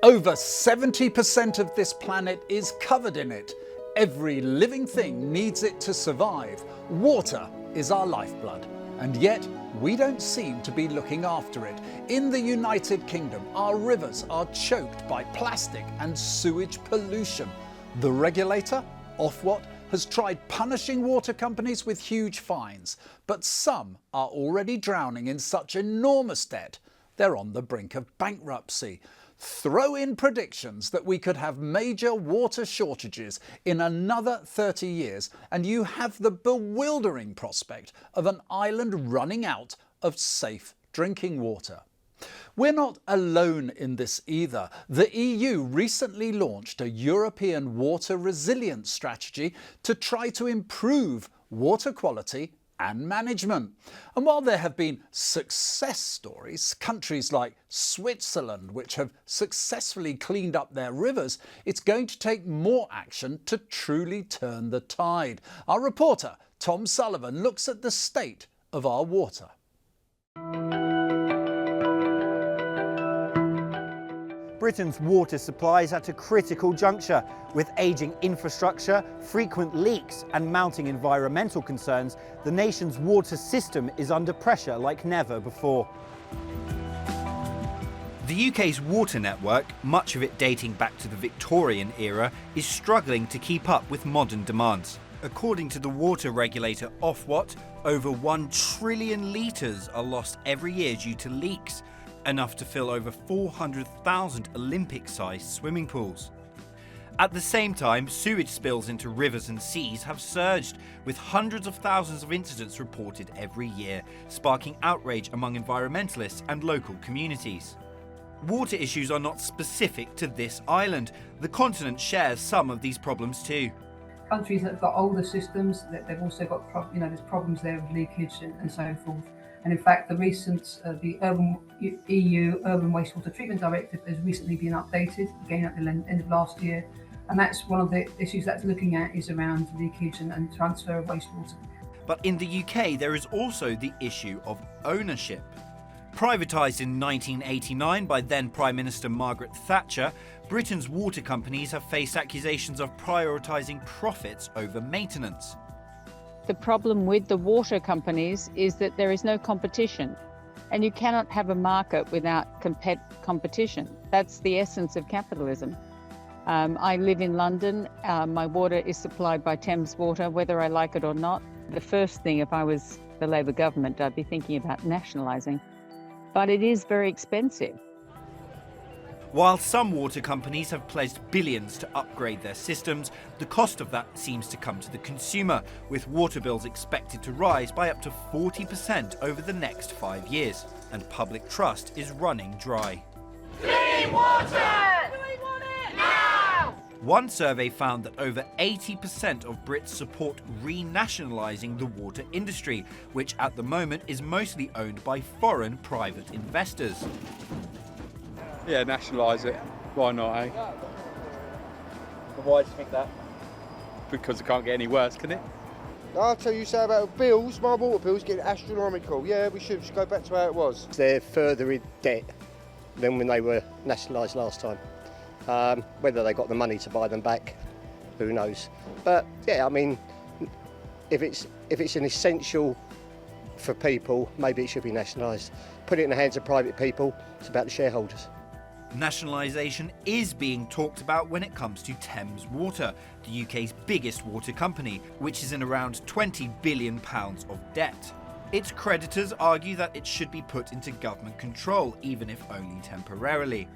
Over 70% of this planet is covered in it. Every living thing needs it to survive. Water is our lifeblood, and yet we don't seem to be looking after it. In the United Kingdom, our rivers are choked by plastic and sewage pollution. The regulator, Ofwat, has tried punishing water companies with huge fines, but some are already drowning in such enormous debt they're on the brink of bankruptcy. Throw in predictions that we could have major water shortages in another 30 years and you have the bewildering prospect of an island running out of safe drinking water. We're not alone in this either. The EU recently launched a European water resilience strategy to try to improve water quality and management. And while there have been success stories, countries like Switzerland, which have successfully cleaned up their rivers, it's going to take more action to truly turn the tide. Our reporter, Tom Sullivan, looks at the state of our water. Britain's water supply is at a critical juncture. With ageing infrastructure, frequent leaks and mounting environmental concerns, the nation's water system is under pressure like never before. The UK's water network, much of it dating back to the Victorian era, is struggling to keep up with modern demands. According to the water regulator Ofwat, over 1 trillion litres are lost every year due to leaks, enough to fill over 400,000 Olympic-sized swimming pools. At the same time, sewage spills into rivers and seas have surged, with hundreds of thousands of incidents reported every year, sparking outrage among environmentalists and local communities. Water issues are not specific to this island. The continent shares some of these problems too. Countries that have got older systems, they've also got there's problems there with leakage and so forth. And in fact, the recent EU Urban Wastewater Treatment Directive has recently been updated, again at the end of last year. And that's one of the issues that's looking at is around leakage and transfer of wastewater. But in the UK, there is also the issue of ownership. Privatised in 1989 by then Prime Minister Margaret Thatcher, Britain's water companies have faced accusations of prioritising profits over maintenance. The problem with the water companies is that there is no competition, and you cannot have a market without competition. That's the essence of capitalism. I live in London. My water is supplied by Thames Water, whether I like it or not. The first thing, if I was the Labour government, I'd be thinking about nationalising. But it is very expensive. While some water companies have pledged billions to upgrade their systems, the cost of that seems to come to the consumer, with water bills expected to rise by up to 40% over the next 5 years. And public trust is running dry. Clean water! Do we want it now? One survey found that over 80% of Brits support renationalising the water industry, which at the moment is mostly owned by foreign private investors. Yeah, nationalise it. Why not, eh? But why do you think that? Because it can't get any worse, can it? I'll tell you so about bills. My water bills get astronomical. Yeah, we should go back to how it was. They're further in debt than when they were nationalised last time. Whether they got the money to buy them back, who knows? But yeah, I mean, if it's an essential for people, maybe it should be nationalised. Put it in the hands of private people. It's about the shareholders. Nationalisation is being talked about when it comes to Thames Water, the UK's biggest water company, which is in around £20 billion of debt. Its creditors argue that it should be put into government control, even if only temporarily.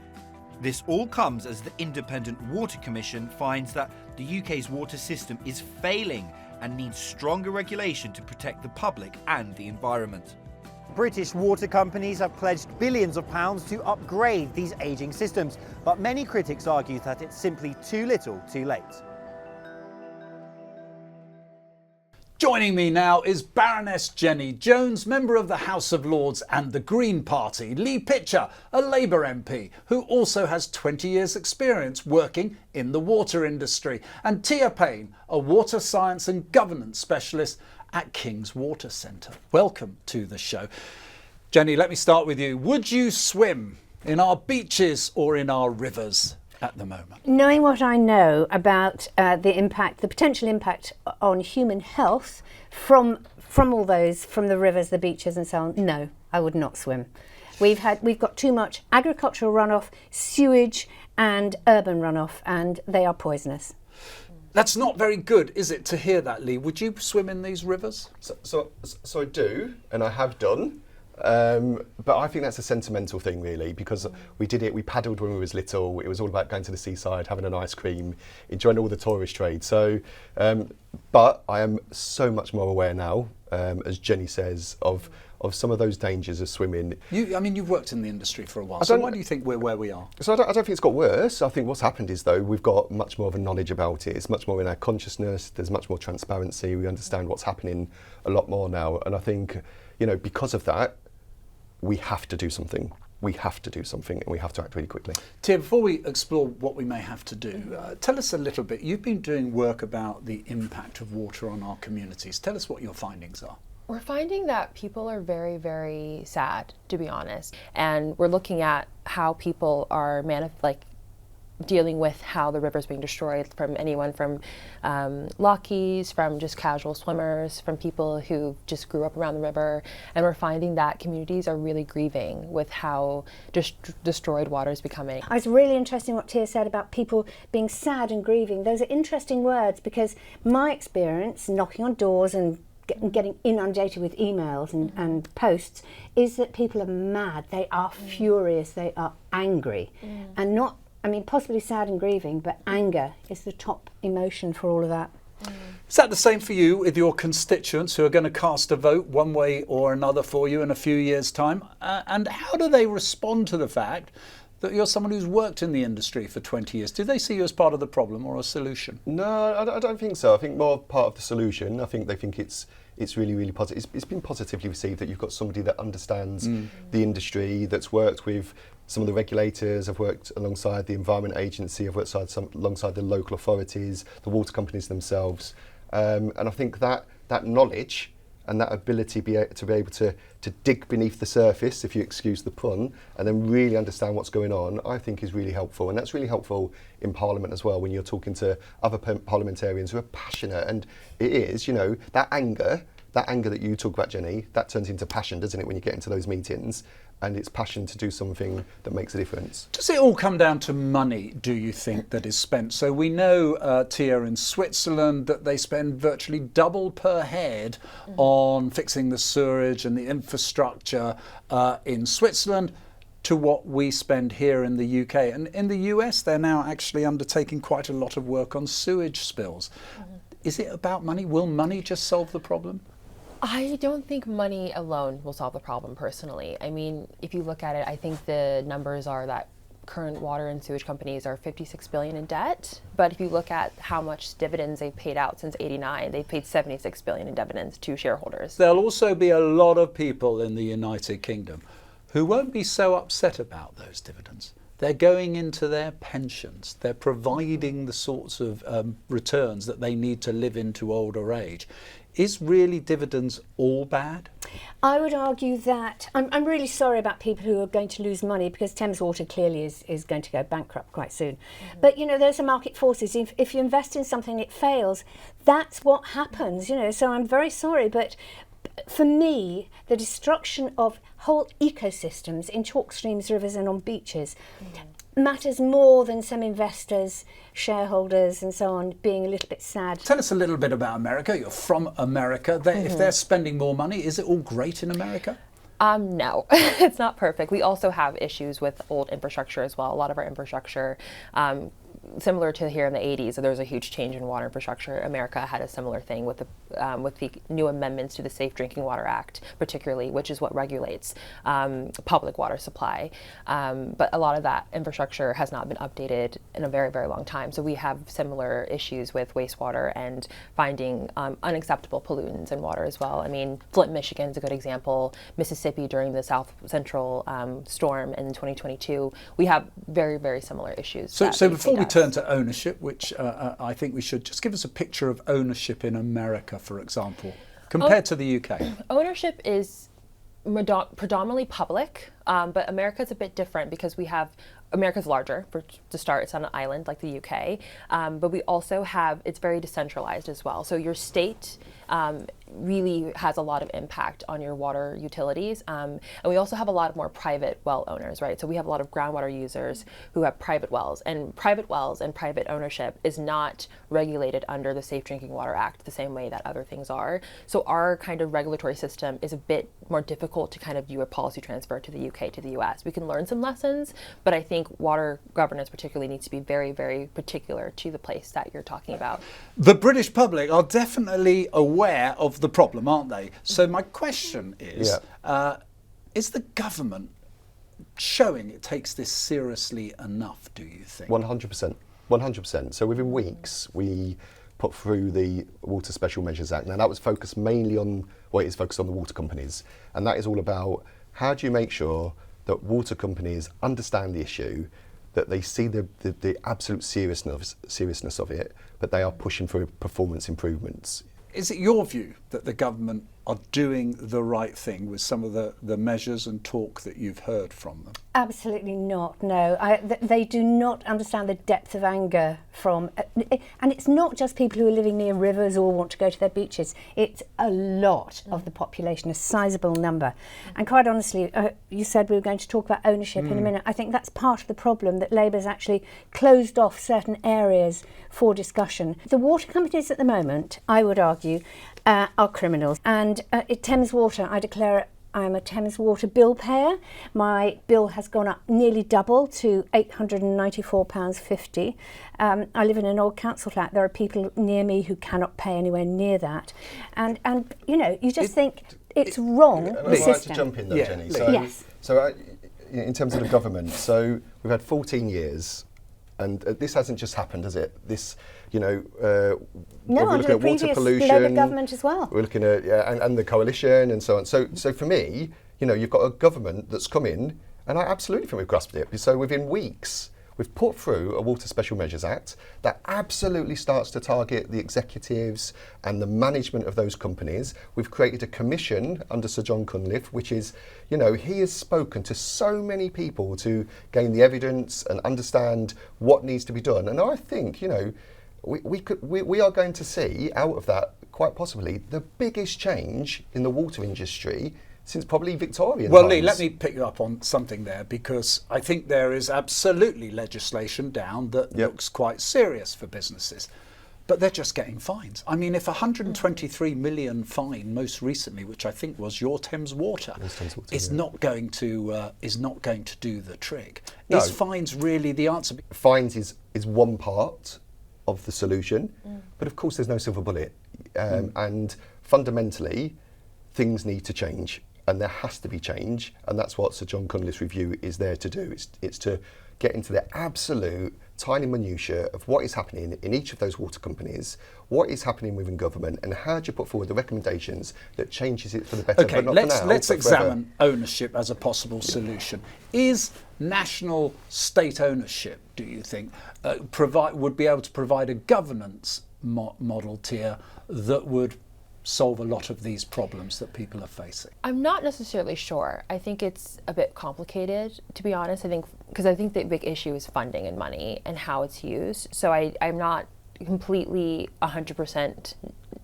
This all comes as the Independent Water Commission finds that the UK's water system is failing and needs stronger regulation to protect the public and the environment. British water companies have pledged billions of pounds to upgrade these ageing systems, but many critics argue that it's simply too little too late. Joining me now is Baroness Jenny Jones, member of the House of Lords and the Green Party, Lee Pitcher, a Labour MP who also has 20 years' experience working in the water industry, and Teyah Payne, a water science and governance specialist at King's Water Centre. Welcome to the show. Jenny, let me start with you. Would you swim in our beaches or in our rivers at the moment? Knowing what I know about the potential impact on human health from all those, from the rivers, the beaches and so on, no, I would not swim. We've got too much agricultural runoff, sewage and urban runoff, and they are poisonous. That's not very good, is it, to hear that, Lee? Would you swim in these rivers? So I do, and I have done. But I think that's a sentimental thing, really, because we paddled when we was little. It was all about going to the seaside, having an ice cream, enjoying all the tourist trade. So, but I am so much more aware now, as Jenny says, of some of those dangers of swimming. You've worked in the industry for a while, so why do you think we're where we are? So I don't think it's got worse. I think what's happened is, though, we've got much more of a knowledge about it. It's much more in our consciousness. There's much more transparency. We understand what's happening a lot more now. And I think, because of that, we have to do something. We have to do something, and we have to act really quickly. Teyah, before we explore what we may have to do, tell us a little bit. You've been doing work about the impact of water on our communities. Tell us what your findings are. We're finding that people are very, very sad, to be honest. And we're looking at how people are dealing with how the river's being destroyed, from anyone from lockies, from just casual swimmers, from people who just grew up around the river. And we're finding that communities are really grieving with how destroyed water is becoming. It's really interesting what Teyah said about people being sad and grieving. Those are interesting words, because my experience knocking on doors and getting inundated with emails and posts is that people are mad. They are furious. They are angry. And not, possibly sad and grieving, but anger is the top emotion for all of that. Is that the same for you with your constituents who are going to cast a vote one way or another for you in a few years' time? And how do they respond to the fact that you're someone who's worked in the industry for 20 years? Do they see you as part of the problem or a solution? No, I don't think so. I think more part of the solution. I think they think it's really, really positive. It's been positively received that you've got somebody that understands the industry, that's worked with some of the regulators, have worked alongside the Environment Agency, have worked alongside the local authorities, the water companies themselves. And I think that knowledge and that ability to be able to dig beneath the surface, if you excuse the pun, and then really understand what's going on, I think is really helpful. And that's really helpful in Parliament as well, when you're talking to other parliamentarians who are passionate. And it is, that anger that you talk about, Jenny, that turns into passion, doesn't it, when you get into those meetings? And it's passion to do something that makes a difference. Does it all come down to money, do you think, that is spent? So we know, Teyah, in Switzerland, that they spend virtually double per head on fixing the sewerage and the infrastructure in Switzerland to what we spend here in the UK. And in the US, they're now actually undertaking quite a lot of work on sewage spills. Is it about money? Will money just solve the problem? I don't think money alone will solve the problem, personally. If you look at it, I think the numbers are that current water and sewage companies are $56 billion in debt. But if you look at how much dividends they've paid out since '89, they've paid $76 billion in dividends to shareholders. There'll also be a lot of people in the United Kingdom who won't be so upset about those dividends. They're going into their pensions. They're providing the sorts of returns that they need to live into older age. Is really dividends all bad? I would argue that I'm really sorry about people who are going to lose money, because Thames Water clearly is going to go bankrupt quite soon. But those are market forces. If you invest in something, it fails. That's what happens. So I'm very sorry, but for me, the destruction of whole ecosystems in chalk streams, rivers, and on beaches matters more than some investors, shareholders and so on being a little bit sad. Tell us a little bit about America. You're from America. If they're spending more money, is it all great in America? No, it's not perfect. We also have issues with old infrastructure as well. A lot of our infrastructure, similar to here in the 80s, there was a huge change in water infrastructure. America had a similar thing with the new amendments to the Safe Drinking Water Act, particularly, which is what regulates public water supply. But a lot of that infrastructure has not been updated in a very, very long time. So we have similar issues with wastewater and finding unacceptable pollutants in water as well. Flint, Michigan is a good example. Mississippi during the South Central storm in 2022, we have very, very similar issues. So before we turn to ownership, which I think we should just give us a picture of ownership in America, for example, compared to the UK. Ownership is predominantly public. But America's a bit different because America's larger, to start, it's on an island like the UK, but we also it's very decentralized as well. So your state really has a lot of impact on your water utilities. And we also have a lot more private well owners, right? So we have a lot of groundwater users who have private wells, and private ownership is not regulated under the Safe Drinking Water Act the same way that other things are. So our kind of regulatory system is a bit more difficult to kind of do a policy transfer to the UK to the US. We can learn some lessons, but I think water governance particularly needs to be very, very particular to the place that you're talking about. The British public are definitely aware of the problem, aren't they? So my question is the government showing it takes this seriously enough, do you think? 100%. 100%. So within weeks, we put through the Water Special Measures Act. Now that was focused mainly on, well, it is focused on the water companies. And that is all about how do you make sure that water companies understand the issue, that they see the absolute seriousness of it, but they are pushing for performance improvements. Is it your view that the government are doing the right thing with some of the measures and talk that you've heard from them? Absolutely not, no. They do not understand the depth of anger from, and it's not just people who are living near rivers or want to go to their beaches. It's a lot of the population, a sizable number. And quite honestly, you said we were going to talk about ownership in a minute. I think that's part of the problem, that Labour's actually closed off certain areas for discussion. The water companies at the moment, I would argue, are criminals. And at Thames Water, I declare I'm a Thames Water bill payer. My bill has gone up nearly double to £894.50. I live in an old council flat. There are people near me who cannot pay anywhere near that. And you know, you just think it's wrong, the system. I'd like to jump in though, Jenny. So, yes. So in terms of the government, so we've had 14 years, and this hasn't just happened, has it? This, you know, no, we're looking at water pollution. Labour government as well. We're looking at and the coalition and so on. So for me, you know, you've got a government that's come in, and I absolutely think we've grasped it. So within weeks, we've put through a Water Special Measures Act that absolutely starts to target the executives and the management of those companies. We've created a commission under Sir John Cunliffe, which is, you know, he has spoken to so many people to gain the evidence and understand what needs to be done. And I think, you know, we are going to see out of that, quite possibly, the biggest change in the water industry since probably Victorian Well, times. Lee, let me pick you up on something there, because I think there is absolutely legislation down that looks quite serious for businesses, but they're just getting fines. I mean, if 123 million fine most recently, which I think was your Thames Water, is not going to do the trick. No. Is fines really the answer? Fines is one part of the solution, but of course there's no silver bullet, and fundamentally things need to change. And there has to be change, and that's what Sir John Cunliffe's review is there to do. It's to get into the absolute tiny minutiae of what is happening in each of those water companies, what is happening within government, and how do you put forward the recommendations that changes it for the better. Okay, but not for now, let's but examine ownership as a possible solution. Is national state ownership, do you think, would be able to provide a governance model, Teyah, that would solve a lot of these problems that people are facing? I'm not necessarily sure. I think it's a bit complicated, to be honest. I think the big issue is funding and money and how it's used. So I'm not completely 100%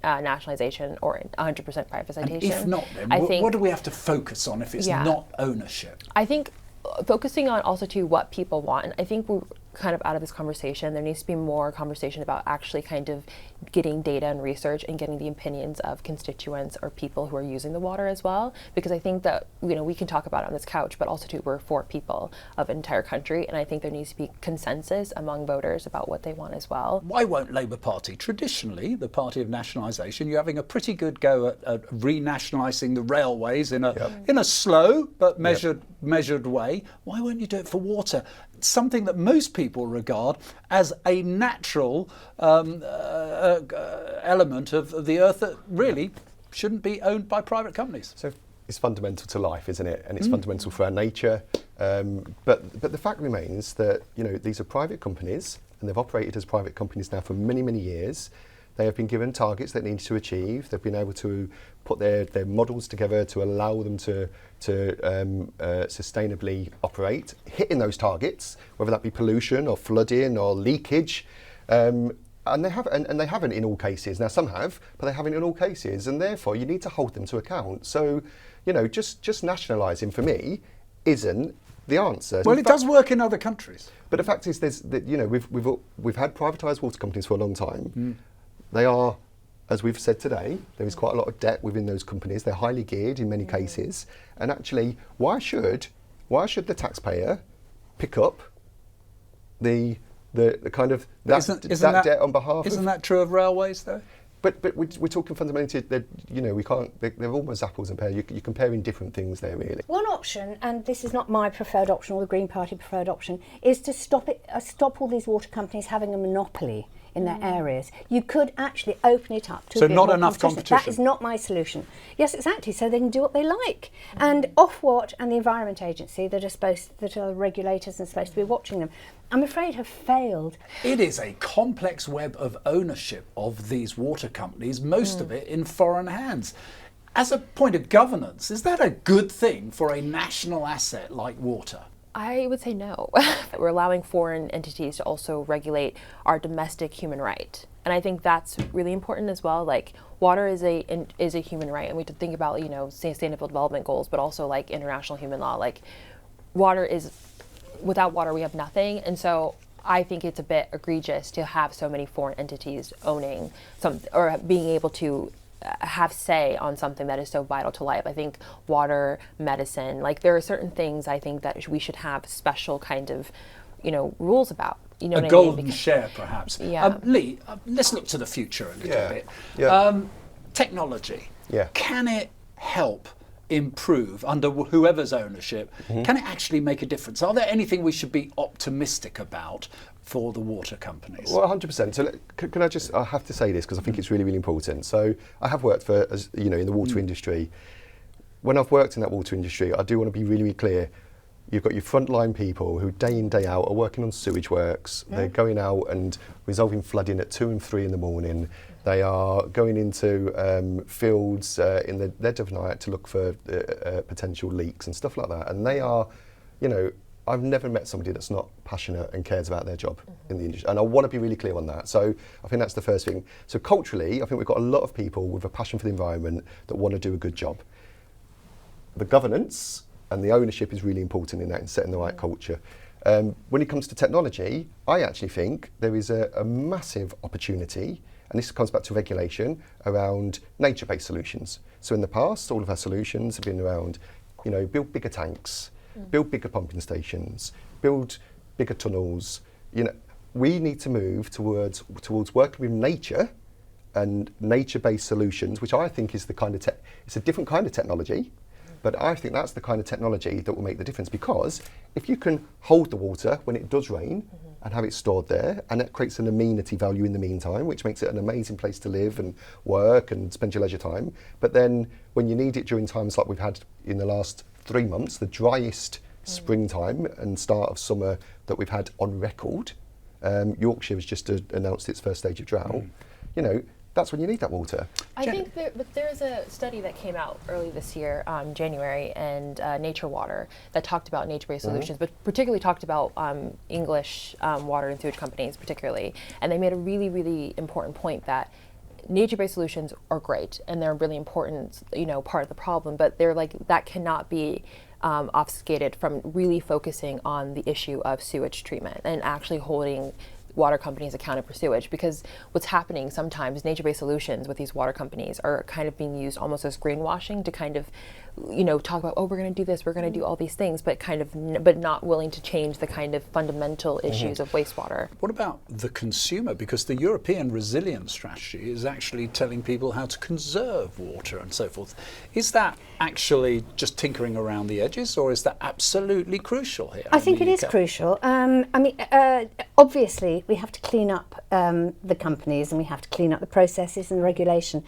nationalization or 100% privatization. And if not, then what do we have to focus on if it's not ownership? I think focusing on also to what people want, and I think we're kind of out of this conversation, there needs to be more conversation about actually kind of getting data and research and getting the opinions of constituents or people who are using the water as well, because I think that, you know, we can talk about it on this couch, but also too, we're 4 people of an entire country, and I think there needs to be consensus among voters about what they want as well. Why won't Labour Party, traditionally the party of nationalisation, you're having a pretty good go at renationalising the railways in a slow but measured way. Why won't you do it for water? Something that most people regard as a natural element of the earth that really shouldn't be owned by private companies. So it's fundamental to life, isn't it? And it's fundamental for our nature. But the fact remains that, you know, these are private companies, and they've operated as private companies now for many, many years. They have been given targets that they need to achieve. They've been able to put their models together to allow them to sustainably operate, hitting those targets, whether that be pollution or flooding or leakage. And they haven't in all cases. Now some have, but they haven't in all cases, and therefore you need to hold them to account. So, you know, just nationalising for me isn't the answer. Well, it does work in other countries. But the fact is, we've had privatised water companies for a long time. They are, as we've said today, there is quite a lot of debt within those companies. They're highly geared in many cases. And actually, why should the taxpayer pick up the kind of that debt on behalf? Isn't that true of railways though? But we're talking fundamentally that, you know, we can't. They're almost apples and pears. You're comparing different things there, really. One option, and this is not my preferred option or the Green Party preferred option, is to stop all these water companies having a monopoly in their areas. You could actually open it up to so a bit not more enough competition. That is not my solution. Yes, exactly. So they can do what they like. And Ofwat and the Environment Agency that are regulators and supposed to be watching them, I'm afraid have failed. It is a complex web of ownership of these water companies, most of it in foreign hands. As a point of governance, is that a good thing for a national asset like water? I would say no. We're allowing foreign entities to also regulate our domestic human right. And I think that's really important as well. Like, water is a human right, and we have to think about, you know, sustainable development goals, but also like international human law. Like, without water we have nothing. And so I think it's a bit egregious to have so many foreign entities owning or being able to have say on something that is so vital to life. I think water, medicine, like there are certain things I think that we should have special kind of, you know, rules about. You know, a golden share, perhaps. Yeah. Lee, let's look to the future a little bit. Yeah. Technology. Yeah. Can it help improve under whoever's ownership? Can it actually make a difference? Are there anything we should be optimistic about for the water companies? Well, 100%. So can I have to say this because I think it's really, really important. So I have worked for, as you know, in the water industry. When I've worked in that water industry, I do want to be really, really clear. You've got your frontline people who day in, day out are working on sewage works. They're going out and resolving flooding at 2 and 3 in the morning. They are going into fields in the dead of night to look for potential leaks and stuff like that. And they are, you know, I've never met somebody that's not passionate and cares about their job in the industry. And I want to be really clear on that. So I think that's the first thing. So culturally, I think we've got a lot of people with a passion for the environment that want to do a good job. The governance and the ownership is really important in that, in setting the right culture. When it comes to technology, I actually think there is a massive opportunity, and this comes back to regulation, around nature-based solutions. So in the past, all of our solutions have been around, you know, build bigger tanks, build bigger pumping stations, build bigger tunnels. You know, we need to move towards working with nature and nature-based solutions, which I think is the kind of it's a different kind of technology. But I think that's the kind of technology that will make the difference, because if you can hold the water when it does rain and have it stored there, and it creates an amenity value in the meantime, which makes it an amazing place to live and work and spend your leisure time. But then when you need it during times like we've had in the last 3 months, the driest springtime and start of summer that we've had on record, Yorkshire has just announced its first stage of drought, you know, that's when you need that water. I think there's a study that came out early this year, January, and Nature Water, that talked about nature-based solutions, but particularly talked about English water and sewage companies particularly. And they made a really, really important point that nature-based solutions are great and they're a really important, you know, part of the problem, but they're like, that cannot be obfuscated from really focusing on the issue of sewage treatment and actually holding water companies accounted for sewage. Because what's happening sometimes, nature-based solutions with these water companies are kind of being used almost as greenwashing to kind of, you know, talk about, oh, we're going to do this, we're going to do all these things, but kind of, but not willing to change the kind of fundamental issues of wastewater. What about the consumer? Because the European Resilience Strategy is actually telling people how to conserve water and so forth. Is that actually just tinkering around the edges, or is that absolutely crucial here? I think it is crucial. I mean, obviously, we have to clean up the companies and we have to clean up the processes and the regulation.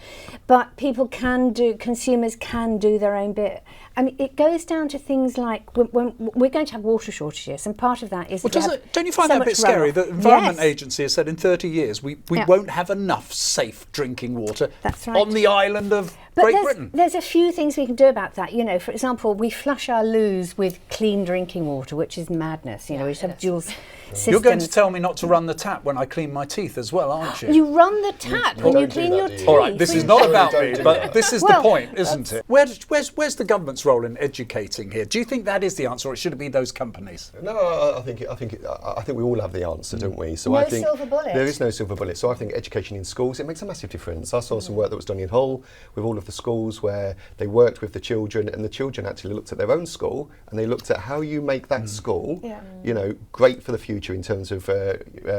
But consumers can do their own bit. I mean, it goes down to things like when we're going to have water shortages, and part of that is. Well, don't you find that a bit scary? The Environment Agency has said in 30 years we won't have enough safe drinking water on the island of Great Britain. There's a few things we can do about that. You know, for example, we flush our loos with clean drinking water, which is madness. You know, we just have dual systems. You're going to tell me not to run the tap when I clean my teeth as well, aren't you? You run the tap when you clean your teeth. All right, this is not about me, but this is the point, isn't it? Where's the government's role in educating here? Do you think that is the answer, or should it be those companies? No, I think we all have the answer, don't we? So no I think silver bullet. There is no silver bullet. So I think education in schools, it makes a massive difference. I saw some work that was done in Hull with all of the schools where they worked with the children, and the children actually looked at their own school and they looked at how you make that school, you know, great for the future in terms of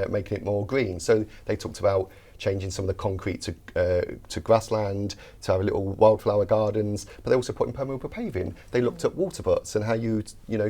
making it more green. So they talked about changing some of the concrete to grassland, to have little wildflower gardens, but they also put in permeable paving. They looked at water butts and how you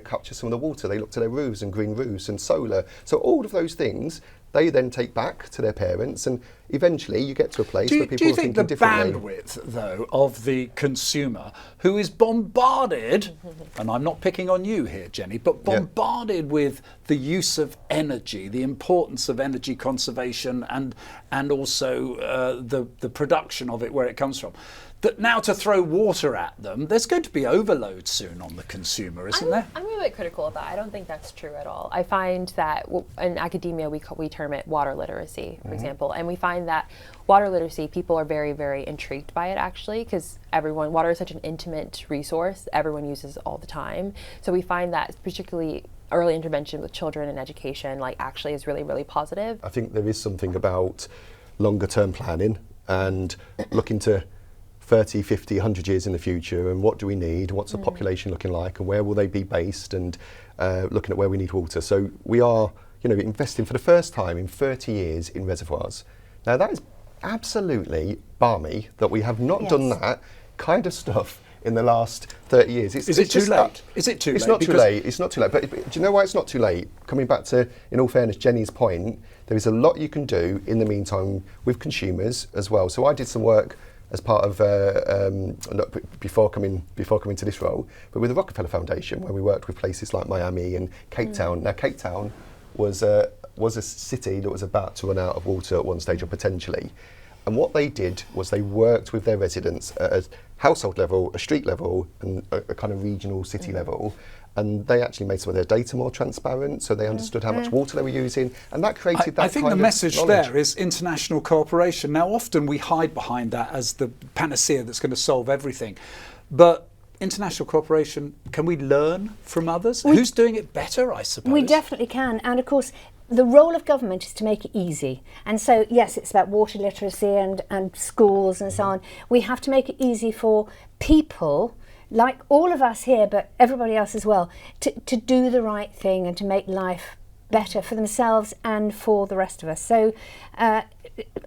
capture some of the water. They looked at their roofs and green roofs and solar. So all of those things they then take back to their parents, and eventually you get to a place where people are thinking differently. Do you think the bandwidth, though, of the consumer who is bombarded, and I'm not picking on you here, Jenny, but bombarded with the use of energy, the importance of energy conservation, and also the production of it, where it comes from, that now to throw water at them, there's going to be overload soon on the consumer, isn't there? I'm a bit critical of that. I don't think that's true at all. I find that in academia we term it water literacy, for example, and we find that water literacy, people are very, very intrigued by it actually, because water is such an intimate resource, everyone uses it all the time. So we find that particularly early intervention with children and education actually is really, really positive. I think there is something about longer term planning and looking to 30, 50, 100 years in the future, and what do we need, what's the population looking like, and where will they be based, and looking at where we need water. So we are, investing for the first time in 30 years in reservoirs. Now that is absolutely balmy that we have not done that kind of stuff in the last 30 years. Is it too late? Is it too late? It's not too late. It's not too late. But do you know why it's not too late? Coming back to, in all fairness, Jenny's point, there is a lot you can do in the meantime with consumers as well. So I did some work as part of before coming to this role, but with the Rockefeller Foundation, where we worked with places like Miami and Cape Town. Now, Cape Town was a city that was about to run out of water at one stage, or potentially. And what they did was they worked with their residents at a household level, a street level, and a kind of regional city level. And they actually made some of their data more transparent, so they understood how much water they were using, and that created that I think kind the of message knowledge. there is international cooperation. Now, often we hide behind that as the panacea that's going to solve everything. But international cooperation, can we learn from others? Who's doing it better, I suppose? We definitely can. And of course, the role of government is to make it easy. And so, yes, it's about water literacy and schools and so on. We have to make it easy for people, like all of us here, but everybody else as well, to do the right thing and to make life better for themselves and for the rest of us. So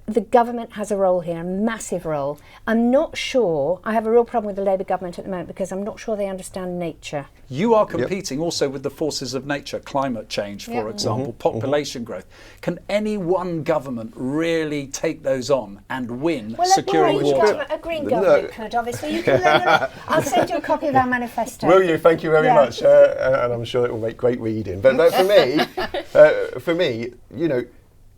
the government has a role here, a massive role. I'm not sure, I have a real problem with the Labour government at the moment because I'm not sure they understand nature. You are competing also with the forces of nature, climate change, for example, population growth. Can any one government really take those on and win securing water? A Green government could, obviously. You can learn a lot. I'll send you a copy of our manifesto. Will you? Thank you very much. And I'm sure it will make great reading. But for me,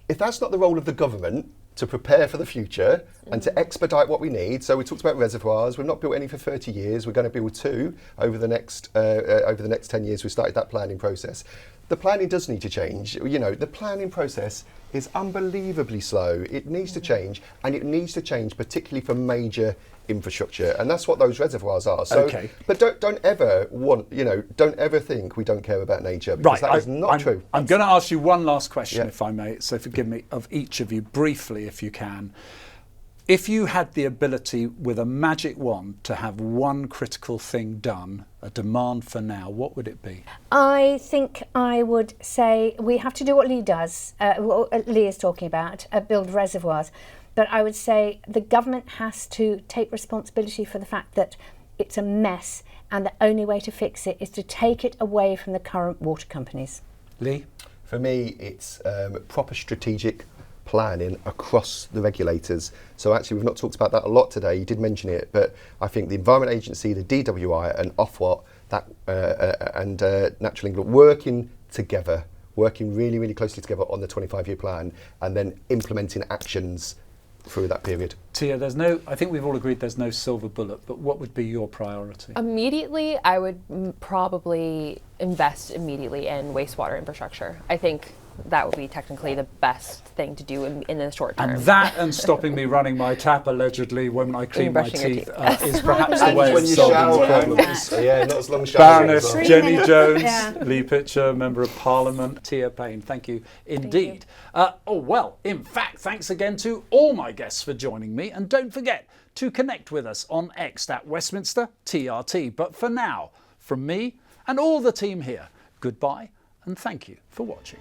if that's not the role of the government to prepare for the future and to expedite what we need. So we talked about reservoirs. We've not built any for 30 years. We're going to build 2 over the next 10 years. We started that planning process. The planning does need to change. The planning process is unbelievably slow. It needs to change, and it needs to change particularly for major infrastructure, and that's what those reservoirs are. So, but don't ever think we don't care about nature, because that is not true. I'm going to ask you one last question, if I may. So forgive me, of each of you, briefly, if you can. If you had the ability with a magic wand to have one critical thing done, a demand for now, what would it be? I think I would say we have to do what Lee does, what Lee is talking about, build reservoirs. But I would say the government has to take responsibility for the fact that it's a mess, and the only way to fix it is to take it away from the current water companies. Lee? For me, it's proper strategic planning across the regulators. So actually we've not talked about that a lot today. You did mention it, but I think the Environment Agency, the DWI and Ofwat and Natural England working together, working really, really closely together on the 25-year plan and then implementing actions through that period. Teyah, I think we've all agreed there's no silver bullet, but what would be your priority? Immediately, I would probably invest immediately in wastewater infrastructure. I think that would be technically the best thing to do in the short term. And that and stopping me running my tap allegedly when I clean my teeth is perhaps the And way when of you solving shower, the problems. yeah, not as long as showering. Baroness Jenny Jones, Lee Pitcher, Member of Parliament, Teyah Payne, thank you indeed. In fact, thanks again to all my guests for joining me, and don't forget to connect with us on X at Westminster TRT. But for now, from me and all the team here, goodbye and thank you for watching.